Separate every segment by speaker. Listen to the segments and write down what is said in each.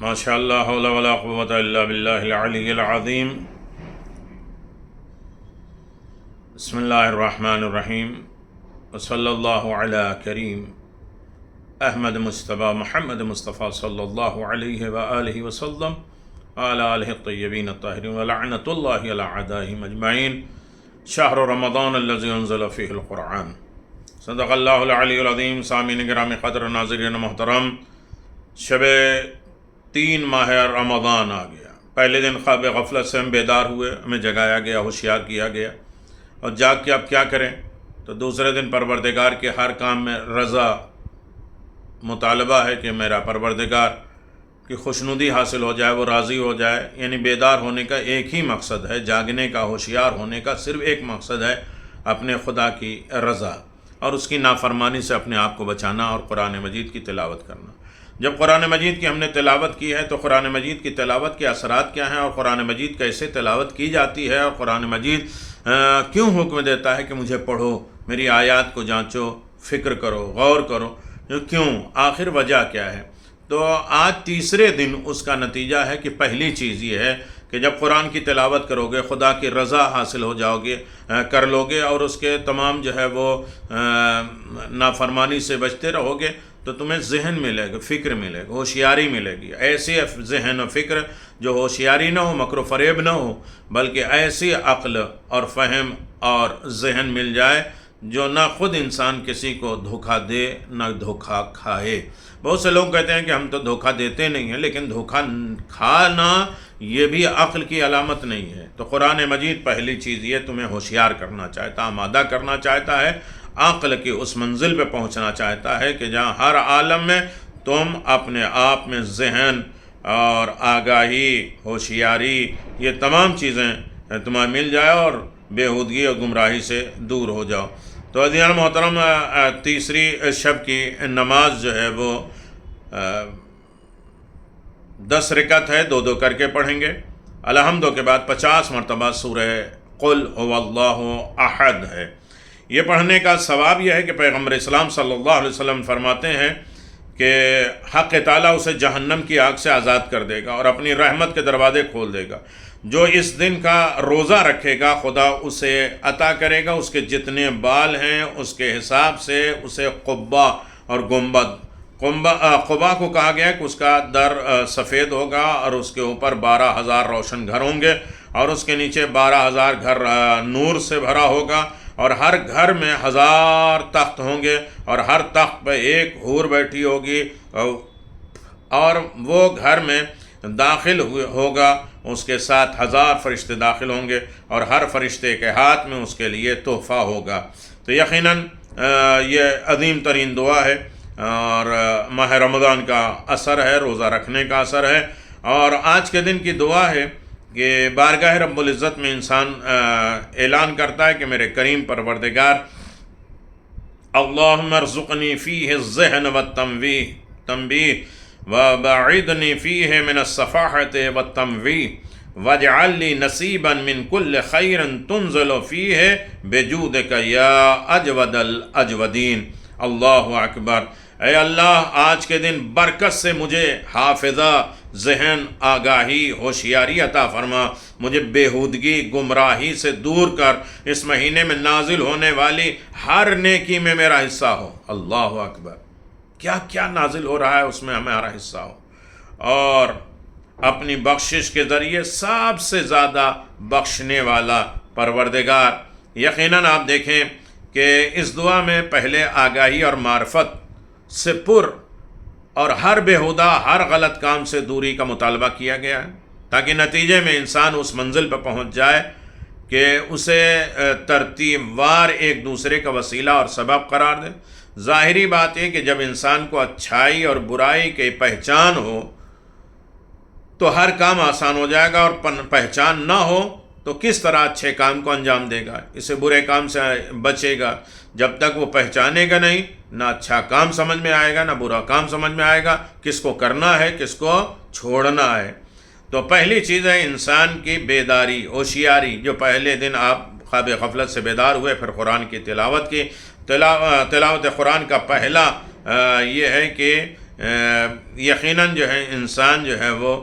Speaker 1: ماشاء اللہ حول ولا قوۃ الا باللہ العلی العظیم۔ بسم اللہ الرحمن الرحیم، وصلی اللہ علی کریم احمد مصطفیٰ محمد مصطفیٰ صلی اللہ علیہ وآلہ وسلم وعلی آلہ الطیبین الطاہرین ولعنۃ اللہ علی اعدائہم اجمعین۔ شہر رمضان الذی انزل فیہ القرآن۔ صدق اللہ العلی العظیم۔ سامعین گرامی قدر، ناظرین محترم، شب 3 ماہ رمضان آ گیا۔ پہلے دن خواب غفلت سے ہم بیدار ہوئے، ہمیں جگایا گیا، ہوشیار کیا گیا، اور جاگ کے اب کیا کریں؟ تو دوسرے دن پروردگار کے ہر کام میں رضا مطالبہ ہے کہ میرا پروردگار کی خوشنودی حاصل ہو جائے، وہ راضی ہو جائے۔ یعنی بیدار ہونے کا ایک ہی مقصد ہے، جاگنے کا، ہوشیار ہونے کا صرف ایک مقصد ہے، اپنے خدا کی رضا اور اس کی نافرمانی سے اپنے آپ کو بچانا اور قرآن مجید کی تلاوت کرنا۔ جب قرآن مجید کی ہم نے تلاوت کی ہے تو قرآن مجید کی تلاوت کے اثرات کیا ہیں، اور قرآن مجید کیسے تلاوت کی جاتی ہے، اور قرآن مجید کیوں حکم دیتا ہے کہ مجھے پڑھو، میری آیات کو جانچو، فکر کرو، غور کرو، کیوں، آخر وجہ کیا ہے؟ تو آج تیسرے دن اس کا نتیجہ ہے کہ پہلی چیز یہ ہے کہ جب قرآن کی تلاوت کرو گے، خدا کی رضا حاصل ہو جاؤ گے، کر لو گے، اور اس کے تمام جو ہے وہ نافرمانی سے بچتے رہو گے، تو تمہیں ذہن ملے گا، فکر ملے گا، ہوشیاری ملے گی۔ ایسی ذہن و فکر جو ہوشیاری نہ ہو، مکر و فریب نہ ہو، بلکہ ایسی عقل اور فہم اور ذہن مل جائے جو نہ خود انسان کسی کو دھوکہ دے نہ دھوکہ کھائے۔ بہت سے لوگ کہتے ہیں کہ ہم تو دھوکہ دیتے نہیں ہیں، لیکن دھوکہ کھانا یہ بھی عقل کی علامت نہیں ہے۔ تو قرآن مجید پہلی چیز یہ تمہیں ہوشیار کرنا چاہتا، آمادہ کرنا چاہتا ہے، عقل کی اس منزل پہ پہنچنا چاہتا ہے کہ جہاں ہر عالم میں تم اپنے آپ میں ذہن اور آگاہی، ہوشیاری، یہ تمام چیزیں تمہیں مل جائے اور بےہودگی اور گمراہی سے دور ہو جاؤ۔ تو عزیزان محترم، تیسری شب کی نماز جو ہے وہ 10 رکعت ہے، 2 کر کے پڑھیں گے۔ الحمد کے بعد 50 مرتبہ سورہ قل هو اللہ احد ہے۔ یہ پڑھنے کا ثواب یہ ہے کہ پیغمبر اسلام صلی اللہ علیہ وسلم فرماتے ہیں کہ حق تعالیٰ اسے جہنم کی آگ سے آزاد کر دے گا اور اپنی رحمت کے دروازے کھول دے گا۔ جو اس دن کا روزہ رکھے گا، خدا اسے عطا کرے گا اس کے جتنے بال ہیں اس کے حساب سے، اسے قبہ اور گنبد، قبا کو کہا گیا کہ اس کا در سفید ہوگا اور اس کے اوپر 12,000 روشن گھر ہوں گے، اور اس کے نیچے 12,000 گھر نور سے بھرا ہوگا، اور ہر گھر میں 1000 تخت ہوں گے، اور ہر تخت پہ ایک حور بیٹھی ہوگی، اور وہ گھر میں داخل ہوگا، اس کے ساتھ 1000 فرشتے داخل ہوں گے، اور ہر فرشتے کے ہاتھ میں اس کے لیے تحفہ ہوگا۔ تو یقیناً یہ عظیم ترین دعا ہے، اور ماہ رمضان کا اثر ہے، روزہ رکھنے کا اثر ہے۔ اور آج کے دن کی دعا ہے کہ بارگاہ رب العزت میں انسان اعلان کرتا ہے کہ میرے کریم پروردگار، اللہم ارزقنی فیہ الذہن والتنبیہ وباعدنی فیہ من الصفاحۃ والتمویہ واجعل لی نصیبا من کل خیر تنزل فیہ بجودک یا اجود الاجودین۔ اللہ اکبر۔ اے اللہ، آج کے دن برکت سے مجھے حافظہ، ذہن، آگاہی، ہوشیاری عطا فرما، مجھے بےہودگی، گمراہی سے دور کر، اس مہینے میں نازل ہونے والی ہر نیکی میں میرا حصہ ہو۔ اللہ اکبر۔ کیا کیا نازل ہو رہا ہے اس میں ہمارا حصہ ہو، اور اپنی بخشش کے ذریعے سب سے زیادہ بخشنے والا پروردگار۔ یقیناً آپ دیکھیں کہ اس دعا میں پہلے آگاہی اور معرفت سے پر اور ہر بےہودہ، ہر غلط کام سے دوری کا مطالبہ کیا گیا ہے، تاکہ نتیجے میں انسان اس منزل پہ پہنچ جائے کہ اسے ترتیب وار ایک دوسرے کا وسیلہ اور سبب قرار دے۔ ظاہری بات ہے کہ جب انسان کو اچھائی اور برائی کی پہچان ہو تو ہر کام آسان ہو جائے گا، اور پہچان نہ ہو تو کس طرح اچھے کام کو انجام دے گا، اسے برے کام سے بچے گا۔ جب تک وہ پہچانے گا نہیں، نہ اچھا کام سمجھ میں آئے گا، نہ برا کام سمجھ میں آئے گا، کس کو کرنا ہے، کس کو چھوڑنا ہے۔ تو پہلی چیز ہے انسان کی بیداری، ہوشیاری۔ جو پہلے دن آپ خواب غفلت سے بیدار ہوئے، پھر قرآن کی تلاوت کی، تلاوت قرآن کا پہلا یہ ہے کہ یقیناً جو ہے انسان جو ہے وہ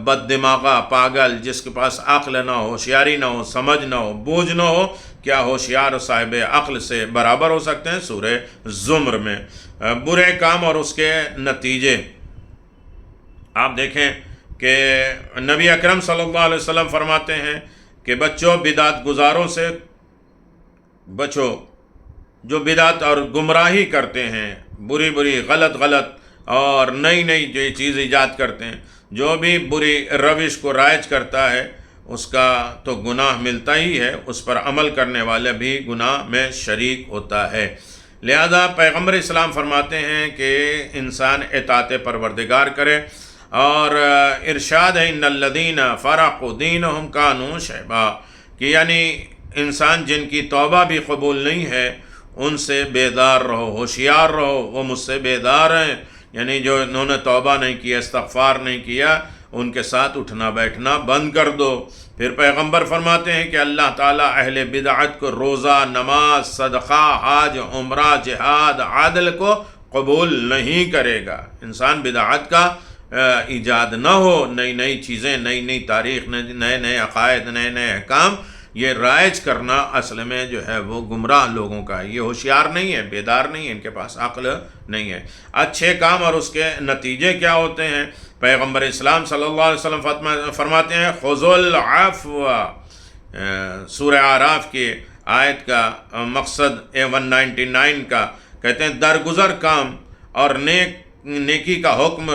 Speaker 1: بد دماغہ، پاگل، جس کے پاس عقل نہ ہو، ہوشیاری نہ ہو، سمجھ نہ ہو، بوجھ نہ ہو، کیا ہوشیار و صاحب عقل سے برابر ہو سکتے ہیں؟ سورہ زمر میں برے کام اور اس کے نتیجے آپ دیکھیں کہ نبی اکرم صلی اللہ علیہ وسلم فرماتے ہیں کہ بچوں بدعت گزاروں سے بچو، جو بدعت اور گمراہی کرتے ہیں، بری بری غلط اور نئی جو چیز ایجاد کرتے ہیں، جو بھی بری روش کو رائج کرتا ہے اس کا تو گناہ ملتا ہی ہے، اس پر عمل کرنے والے بھی گناہ میں شریک ہوتا ہے۔ لہذا پیغمبر اسلام فرماتے ہیں کہ انسان اطاعت پروردگار کرے، اور ارشاد ہے ان الذین فرقوا دینہم کانوا شیبا، کہ یعنی انسان جن کی توبہ بھی قبول نہیں ہے ان سے بیدار رہو، ہوشیار رہو، وہ مجھ سے بیدار ہیں، یعنی جو انہوں نے توبہ نہیں کیا، استغفار نہیں کیا، ان کے ساتھ اٹھنا بیٹھنا بند کر دو۔ پھر پیغمبر فرماتے ہیں کہ اللہ تعالیٰ اہل بدعت کو روزہ، نماز، صدقہ، حج، عمرہ، جہاد، عدل کو قبول نہیں کرے گا۔ انسان بدعت کا ایجاد نہ ہو، نئی چیزیں، نئی تاریخ، نئے عقائد، نئے احکام، یہ رائج کرنا اصل میں جو ہے وہ گمراہ لوگوں کا ہے، یہ ہوشیار نہیں ہے، بیدار نہیں ہے، ان کے پاس عقل نہیں ہے۔ اچھے کام اور اس کے نتیجے کیا ہوتے ہیں؟ پیغمبر اسلام صلی اللہ علیہ وسلم فرماتے ہیں خذوا العفو، سورہ اعراف کی آیت کا مقصد 199 کا، کہتے ہیں درگزر کام اور نیکی کا حکم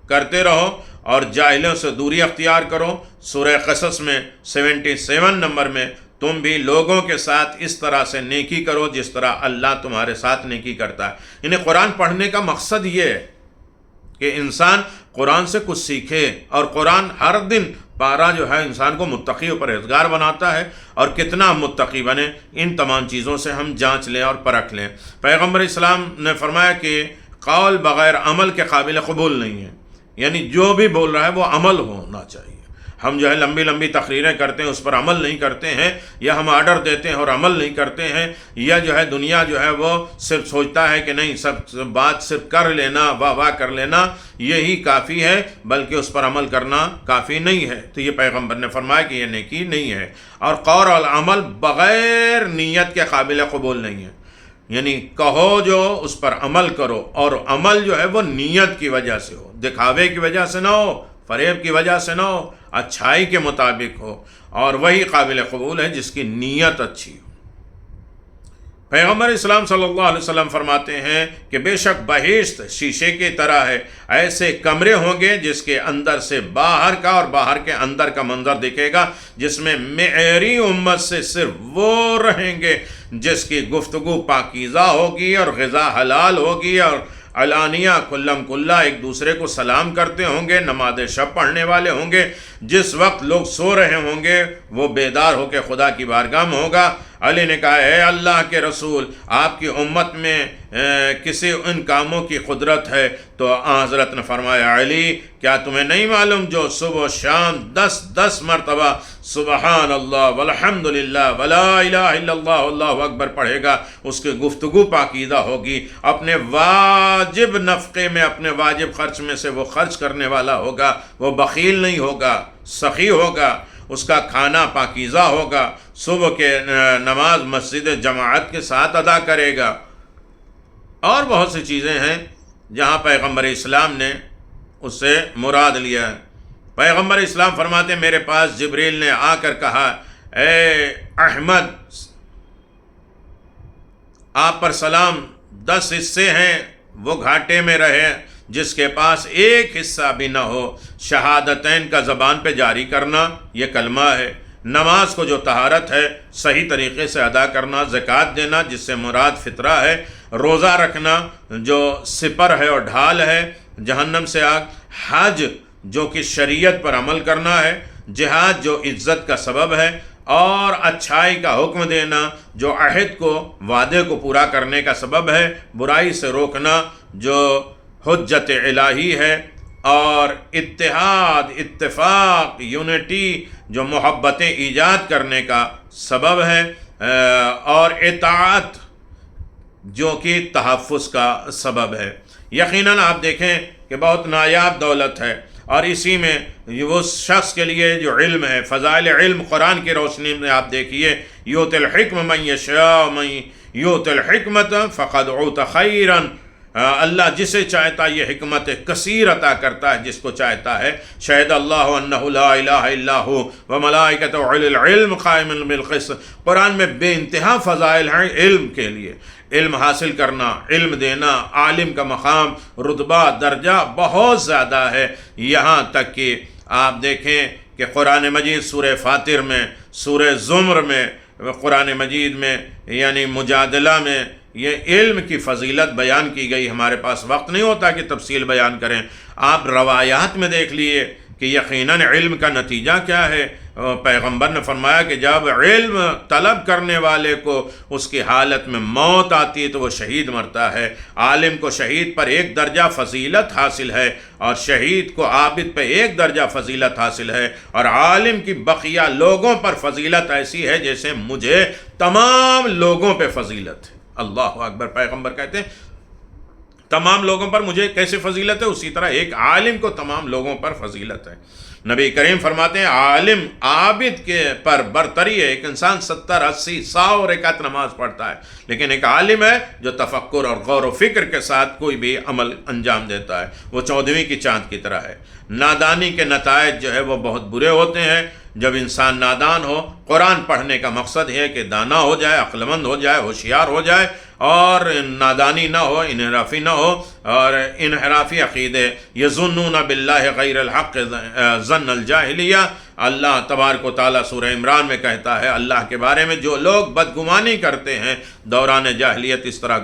Speaker 1: کرتے رہو اور جاہلوں سے دوری اختیار کرو۔ سورہ قصص میں 77 نمبر میں تم بھی لوگوں کے ساتھ اس طرح سے نیکی کرو جس طرح اللہ تمہارے ساتھ نیکی کرتا ہے۔ یعنی قرآن پڑھنے کا مقصد یہ ہے کہ انسان قرآن سے کچھ سیکھے، اور قرآن ہر دن پارا جو ہے انسان کو متقی و پرہیزگار بناتا ہے، اور کتنا متقی بنے ان تمام چیزوں سے ہم جانچ لیں اور پرکھ لیں۔ پیغمبر اسلام نے فرمایا کہ قول بغیر عمل کے قابل قبول نہیں ہے، یعنی جو بھی بول رہا ہے وہ عمل ہونا چاہیے۔ ہم جو ہے لمبی تقریریں کرتے ہیں، اس پر عمل نہیں کرتے ہیں، یا ہم آرڈر دیتے ہیں اور عمل نہیں کرتے ہیں، یا جو ہے دنیا جو ہے وہ صرف سوچتا ہے کہ نہیں سب بات صرف کر لینا، واہ کر لینا یہی کافی ہے، بلکہ اس پر عمل کرنا کافی نہیں ہے۔ تو یہ پیغمبر نے فرمایا کہ یہ نیکی نہیں ہے، اور قول اور عمل بغیر نیت کے قابل قبول نہیں ہے، یعنی کہو جو اس پر عمل کرو، اور عمل جو ہے وہ نیت کی وجہ سے ہو، دکھاوے کی وجہ سے نہ ہو، فریب کی وجہ سے نہ ہو، اچھائی کے مطابق ہو، اور وہی قابل قبول ہے جس کی نیت اچھی ہو۔ پیغمبر اسلام صلی اللہ علیہ وسلم فرماتے ہیں کہ بے شک بہشت شیشے کی طرح ہے، ایسے کمرے ہوں گے جس کے اندر سے باہر کا اور باہر کے اندر کا منظر دکھے گا، جس میں میری امت سے صرف وہ رہیں گے جس کی گفتگو پاکیزہ ہوگی اور غذا حلال ہوگی، اور علانیہ کلم کلہ ایک دوسرے کو سلام کرتے ہوں گے، نماز شب پڑھنے والے ہوں گے، جس وقت لوگ سو رہے ہوں گے وہ بیدار ہو کے خدا کی بارگاہ میں ہوگا۔ علی نے کہا اے اللہ کے رسول، آپ کی امت میں کسی ان کاموں کی قدرت ہے؟ تو حضرت نے فرمایا علی کیا تمہیں نہیں معلوم جو صبح و شام 10 مرتبہ سبحان اللہ والحمد للہ ولا الہ الا اللہ واللہ اکبر پڑھے گا، اس کی گفتگو پاکیزہ ہوگی، اپنے واجب نفقے میں، اپنے واجب خرچ میں سے وہ خرچ کرنے والا ہوگا، وہ بخیل نہیں ہوگا، سخی ہوگا، اس کا کھانا پاکیزہ ہوگا، صبح کے نماز مسجد جماعت کے ساتھ ادا کرے گا، اور بہت سی چیزیں ہیں جہاں پیغمبر اسلام نے اس سے مراد لیا ہے۔ پیغمبر اسلام فرماتے ہیں میرے پاس جبریل نے آ کر کہا اے احمد آپ پر سلام، 10 حصے ہیں وہ گھاٹے میں رہے جس کے پاس ایک حصہ بھی نہ ہو۔ شہادتین کا زبان پہ جاری کرنا یہ کلمہ ہے، نماز کو جو طہارت ہے صحیح طریقے سے ادا کرنا، زکوٰۃ دینا جس سے مراد فطرہ ہے، روزہ رکھنا جو سپر ہے اور ڈھال ہے جہنم سے آگ، حج جو کہ شریعت پر عمل کرنا ہے، جہاد جو عزت کا سبب ہے، اور اچھائی کا حکم دینا جو عہد کو، وعدے کو پورا کرنے کا سبب ہے، برائی سے روکنا جو حجت الہی ہے، اور اتحاد، اتفاق، یونٹی جو محبتیں ایجاد کرنے کا سبب ہے، اور اطاعت جو کہ تحفظ کا سبب ہے۔ یقیناً آپ دیکھیں کہ بہت نایاب دولت ہے، اور اسی میں وہ شخص کے لیے جو علم ہے، فضائل علم قرآن کی روشنی میں آپ دیکھیے، یؤت الحکم من یشاء من یؤت الحکمت فقد اوت خیرا، اللہ جسے چاہتا یہ حکمت کثیر عطا کرتا ہے، جس کو چاہتا ہے۔ شہد اللہ انہ لا الہ الا ہو وملائکۃ اولو العلم قائما بالقسط، قرآن میں بے انتہا فضائل ہیں علم کے لیے۔ علم حاصل کرنا، علم دینا، عالم کا مقام، رتبہ، درجہ بہت زیادہ ہے، یہاں تک کہ آپ دیکھیں کہ قرآن مجید سورہ فاطر میں، سورہ زمر میں، قرآن مجید میں یعنی مجادلہ میں یہ علم کی فضیلت بیان کی گئی۔ ہمارے پاس وقت نہیں ہوتا کہ تفصیل بیان کریں، آپ روایات میں دیکھ لیے کہ یقیناً علم کا نتیجہ کیا ہے۔ پیغمبر نے فرمایا کہ جب علم طلب کرنے والے کو اس کی حالت میں موت آتی ہے تو وہ شہید مرتا ہے۔ عالم کو شہید پر 1 درجہ فضیلت حاصل ہے، اور شہید کو عابد پہ 1 درجہ فضیلت حاصل ہے، اور عالم کی بقیہ لوگوں پر فضیلت ایسی ہے جیسے مجھے تمام لوگوں پہ فضیلت ہے۔ اللہ اکبر، پیغمبر کہتے ہیں تمام لوگوں پر مجھے کیسے فضیلت ہے، اسی طرح ایک عالم کو تمام لوگوں پر فضیلت ہے۔ نبی کریم فرماتے ہیں عالم عابد کے پر برتری ہے۔ ایک انسان 70 80 100 رکعت نماز پڑھتا ہے، لیکن ایک عالم ہے جو تفکر اور غور و فکر کے ساتھ کوئی بھی عمل انجام دیتا ہے، وہ 14ویں کی چاند کی طرح ہے۔ نادانی کے نتائج جو ہے وہ بہت برے ہوتے ہیں۔ جب انسان نادان ہو، قرآن پڑھنے کا مقصد ہے کہ دانا ہو جائے، عقل مند ہو جائے، ہوشیار ہو جائے، اور نادانی نہ ہو، انحرافی نہ ہو، اور انحرافی عقیدے یظنون باللہ غیر الحق ظن الجاہلیہ، اللہ تبارک و تعالیٰ سورہ عمران میں کہتا ہے اللہ کے بارے میں جو لوگ بدگمانی کرتے ہیں دوران جاہلیت، اس طرح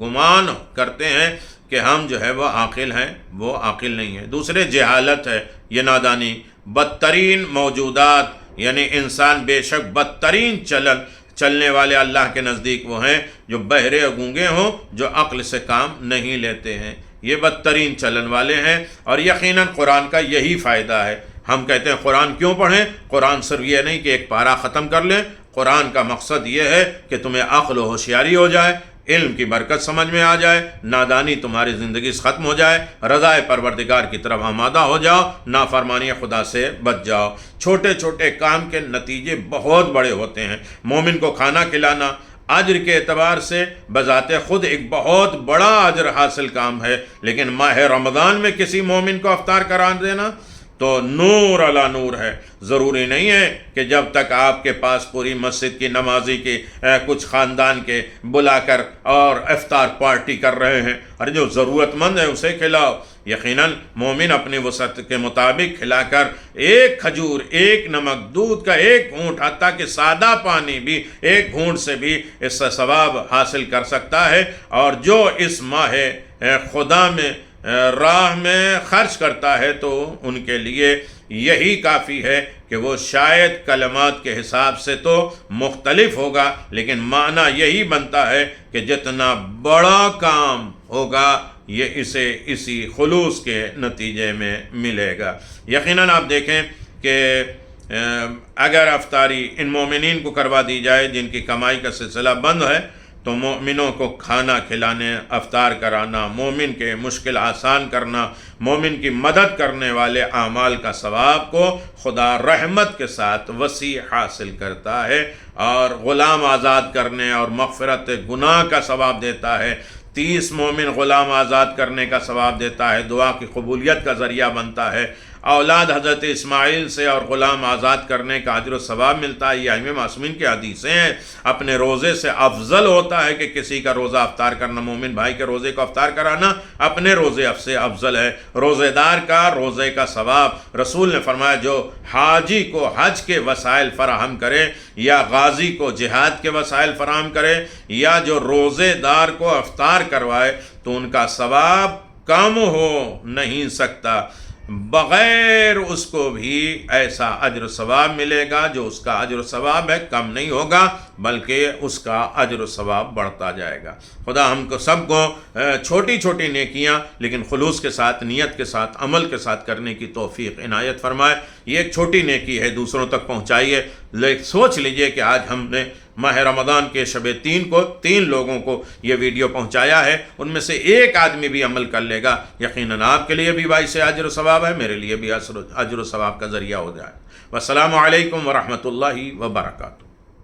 Speaker 1: گمان کرتے ہیں کہ ہم جو ہے وہ عاقل ہیں، وہ عاقل نہیں ہے۔ دوسرے جہالت ہے، یہ نادانی۔ بدترین موجودات یعنی انسان بے شک بدترین چلنے والے اللہ کے نزدیک وہ ہیں جو بہرے اور گونگے ہوں، جو عقل سے کام نہیں لیتے ہیں، یہ بدترین چلن والے ہیں۔ اور یقیناً قرآن کا یہی فائدہ ہے۔ ہم کہتے ہیں قرآن کیوں پڑھیں؟ قرآن صرف یہ نہیں کہ ایک پارہ ختم کر لیں، قرآن کا مقصد یہ ہے کہ تمہیں عقل و ہوشیاری ہو جائے، علم کی برکت سمجھ میں آ جائے، نادانی تمہاری زندگی سے ختم ہو جائے، رضائے پروردگار کی طرف آمادہ ہو جاؤ، نافرمانی خدا سے بچ جاؤ۔ چھوٹے چھوٹے کام کے نتیجے بہت بڑے ہوتے ہیں۔ مومن کو کھانا کھلانا اجر کے اعتبار سے بذات خود ایک بہت بڑا اجر حاصل کام ہے، لیکن ماہ رمضان میں کسی مومن کو افطار کرا دینا تو نور علی نور ہے۔ ضروری نہیں ہے کہ جب تک آپ کے پاس پوری مسجد کی نمازی کی کچھ خاندان کے بلا کر اور افطار پارٹی کر رہے ہیں، اور جو ضرورت مند ہے اسے کھلاؤ۔ یقیناً مومن اپنی وسعت کے مطابق کھلا کر 1 کھجور، 1 نمک، دودھ کا 1 گھونٹ، حتیٰ کہ سادہ پانی بھی 1 گھونٹ سے بھی اس سے ثواب حاصل کر سکتا ہے۔ اور جو اس ماہ خدا میں راہ میں خرچ کرتا ہے تو ان کے لیے یہی کافی ہے کہ وہ شاید کلمات کے حساب سے تو مختلف ہوگا، لیکن معنی یہی بنتا ہے کہ جتنا بڑا کام ہوگا یہ اسے اسی خلوص کے نتیجے میں ملے گا۔ یقیناً آپ دیکھیں کہ اگر افطاری ان مومنین کو کروا دی جائے جن کی کمائی کا سلسلہ بند ہے، تو مومنوں کو کھانا کھلانے، افطار کرانا، مومن کے مشکل آسان کرنا، مومن کی مدد کرنے والے اعمال کا ثواب کو خدا رحمت کے ساتھ وسیع حاصل کرتا ہے، اور غلام آزاد کرنے اور مغفرت گناہ کا ثواب دیتا ہے۔ 30 مومن غلام آزاد کرنے کا ثواب دیتا ہے، دعا کی قبولیت کا ذریعہ بنتا ہے۔ اولاد حضرت اسماعیل سے اور غلام آزاد کرنے کا اجر و ثواب ملتا ہے۔ یہ ائمہ معصومین کی حدیثیں ہیں۔ اپنے روزے سے افضل ہوتا ہے کہ کسی کا روزہ افطار کرنا، مومن بھائی کے روزے کو افطار کرانا اپنے روزے سے افضل ہے۔ روزے دار کا روزے کا ثواب، رسول نے فرمایا جو حاجی کو حج کے وسائل فراہم کرے، یا غازی کو جہاد کے وسائل فراہم کرے، یا جو روزے دار کو افطار کروائے، تو ان کا ثواب کم ہو نہیں سکتا، بغیر اس کو بھی ایسا اجر و ثواب ملے گا جو اس کا اجر و ثواب ہے، کم نہیں ہوگا۔ بلکہ اس کا اجر و ثواب بڑھتا جائے گا۔ خدا ہم کو سب کو چھوٹی چھوٹی نیکیاں لیکن خلوص کے ساتھ، نیت کے ساتھ، عمل کے ساتھ کرنے کی توفیق عنایت فرمائے۔ یہ ایک چھوٹی نیکی ہے، دوسروں تک پہنچائیے۔ سوچ لیجئے کہ آج ہم نے ماہ رمضان کے شب 3 کو 3 لوگوں کو یہ ویڈیو پہنچایا ہے، ان میں سے ایک آدمی بھی عمل کر لے گا، یقیناً آپ کے لیے بھی باعث اجر و ثواب ہے، میرے لیے بھی اجر و ثواب کا ذریعہ ہو جائے۔ والسلام علیکم ورحمۃ اللہ وبرکاتہ۔